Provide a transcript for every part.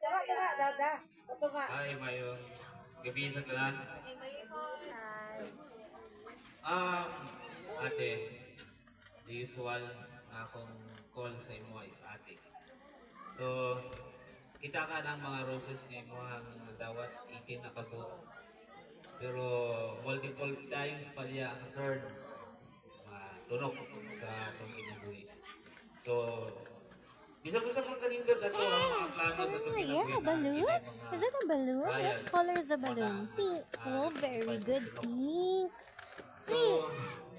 Tara, dada. Sa tunga. Ay, mayong gabi sa tanan. Sad. Um, ate, the usual na akong call sa imo is ate. So, kita ka ng mga roses nga imo ang dawat 18 na kabuo. Pero multiple times pa niya ang turns tunok sa itong kinabuhi. So, bisa-bisa kong kanindot na to ang mga plano sa itong Yeah, kinabuhi. balloon. Is it a balloon? What color is the balloon? Pink. Oh, very good. Pink. So,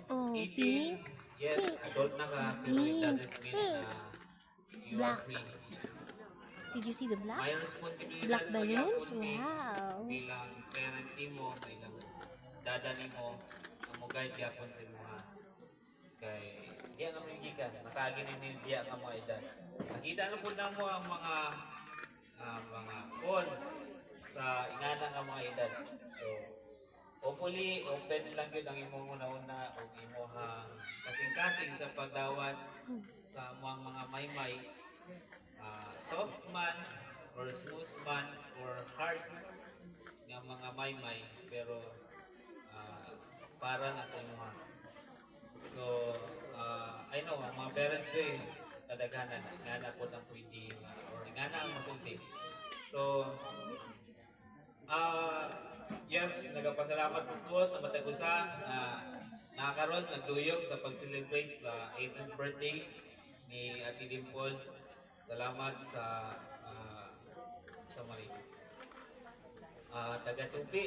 Oh, eating, pink. yes, adult na ka, pero it doesn't mean na you are Black. free. Did you see the black? May responsibilidad Black mo balloons? yapon, Wow. bilang parent mo, bilang dada mo, na mo guide yapon sa mga kay diya nga mga gikan, nakagin ni diya nga mga edad. Nakita na po na mo ang mga cons sa ingana nga mga edad. So, hopefully, open lang yun ang imong una-una o imong kasing-kasing sa pagdawat sa mga maymay. Soft man or smooth man or hard nga mga maymay pero para na sa imong. So, I know, ang mga parents ko kadaghanan, nga na po ng pwede or nga na ang masulti. So, yes, nagpasalamat po sa Matagusa na nakakaroon, nagduyog sa pag-celebrate sa 18th birthday ni Ate Dimple. Salamat sa Mari. Taga-Tupi,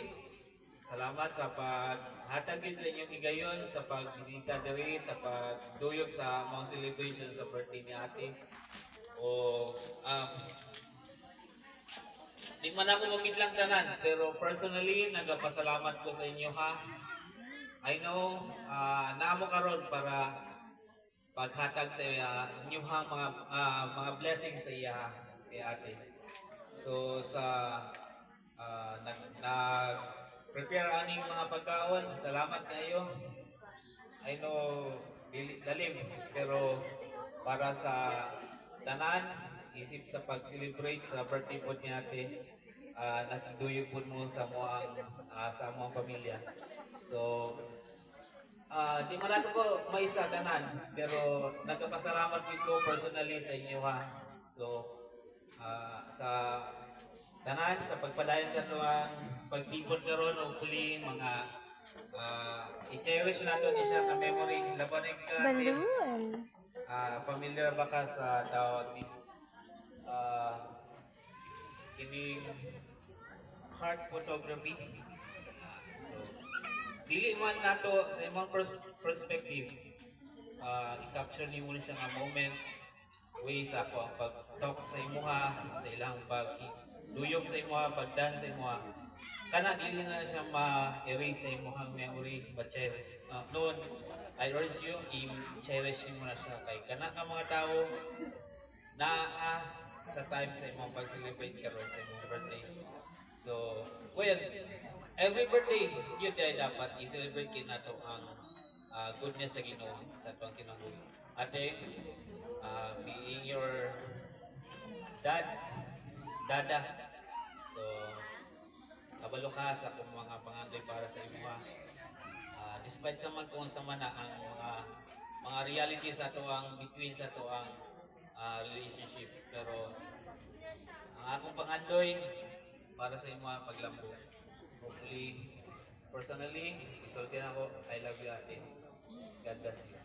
salamat sa paghatag din sa inyong higayon, sa pagbisita diri, sa pagduyog sa mga celebration sa birthday ni Ate. Di man ako mamidlang tanan, pero personally, nagpasalamat ko sa inyo ha. I know, naamo karon para paghatag sa inyo ha, mga blessings sa iya kay ate. So, nag-prepare aning mga pagkaon, salamat kayo. I know, dalim, pero para sa tanan, isip sa pag-celebrate sa birthday po ni ate, nakiduyog po mo sa mga pamilya. So, di man nato ko maisa tanan, pero nagpasalamat dito personally sa inyo ha. So, sa tanan, sa pagpadayon sa ito ang pagtipon karon hopefully mga i-cherish nato ni siya na memory labanig ka Balloon. familiar ba ka sa tawag ni kining heart photography? So, dili man nato sa imong perspective, i-capture nimo na siya nga moment way sa ako ang pag-talk sa imuha, sa ilang pag-duyog sa imuha, pag-dance sa imuha. Kana dili na siya ma-erase sa imuhang memory, ma-cherish. Noon, I urge you, i-cherish mo na siya kay kana ka mga tao na sa time sa imong pag-celebrate karon sa imong birthday. So, well, every birthday, yun ay dapat i-celebrate kin nato ang goodness sa Ginoo sa atong kinabuhi. Ate, being your dada. So, kabalo ka sa akong mga pangandoy para sa imo. Despite sa man kung sa man ang mga reality sa ato ang between sa ato ang relationship, pero ang akong pangandoy para sa imo paglambo. Hopefully, personally, isulti na ako, I love you ate. God bless you.